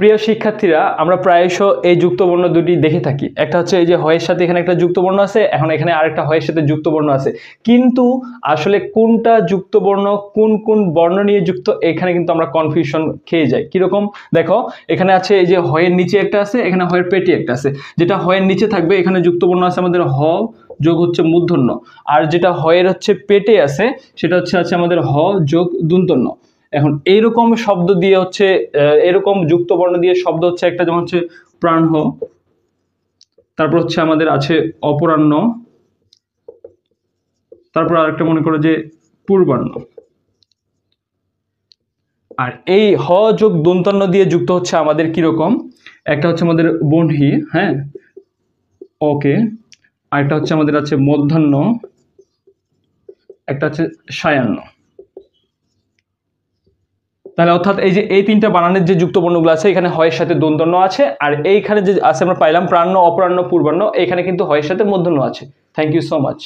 প্রিয় শিক্ষার্থীরা, আমরা প্রায়শ এই যুক্তবর্ণ দুটি দেখে থাকি। একটা হচ্ছে এই যে হয়ের সাথে এখানে একটা যুক্তবর্ণ আছে, এখন এখানে আরেকটা হয়ের সাথে যুক্তবর্ণ আছে, কিন্তু আসলে কোনটা যুক্তবর্ণ, কোন কোন বর্ণ নিয়ে যুক্ত, এখানে কিন্তু আমরা কনফিউশন খেয়ে যাই। কিরকম দেখো, এখানে আছে এই যে হয়ের নিচে একটা আছে, এখানে হয়ের পেটে একটা আছে। যেটা হয়ের নিচে থাকবে এখানে যুক্তবর্ণ আছে আমাদের হ যোগ হচ্ছে মূর্ধন্য, আর যেটা হয়ের হচ্ছে পেটে আছে সেটা হচ্ছে আমাদের হ যোগ দন্তন্য। এখন এইরকম শব্দ দিয়ে হচ্ছে এরকম যুক্তবর্ণ দিয়ে শব্দ হচ্ছে একটা, যেমন হচ্ছে প্রাণ, তারপর হচ্ছে আমাদের আছে অপরাহ্ন, তারপর আরেকটা মনে করো যে পূর্বাহ্ন। আর এই হ যোগ দন্তন্য দিয়ে যুক্ত হচ্ছে আমাদের কিরকম, একটা হচ্ছে আমাদের বহ্নি, হ্যাঁ ওকে, আরেকটা হচ্ছে আমাদের আছে মধ্যাহ্ন, একটা হচ্ছে সায়াহ্ন। তাহলে অর্থাৎ এই যে এই তিনটা বানানের যে যুক্তবর্ণগুলো আছে, এখানে হয়ের সাথে দন্তন্য আছে, আর এইখানে যে আছে আমরা পাইলাম প্রাণ, অপরাহ্ন, পূর্বাহ্ন, এখানে কিন্তু হয়ের সাথে মূর্ধন্য আছে। Thank you so much.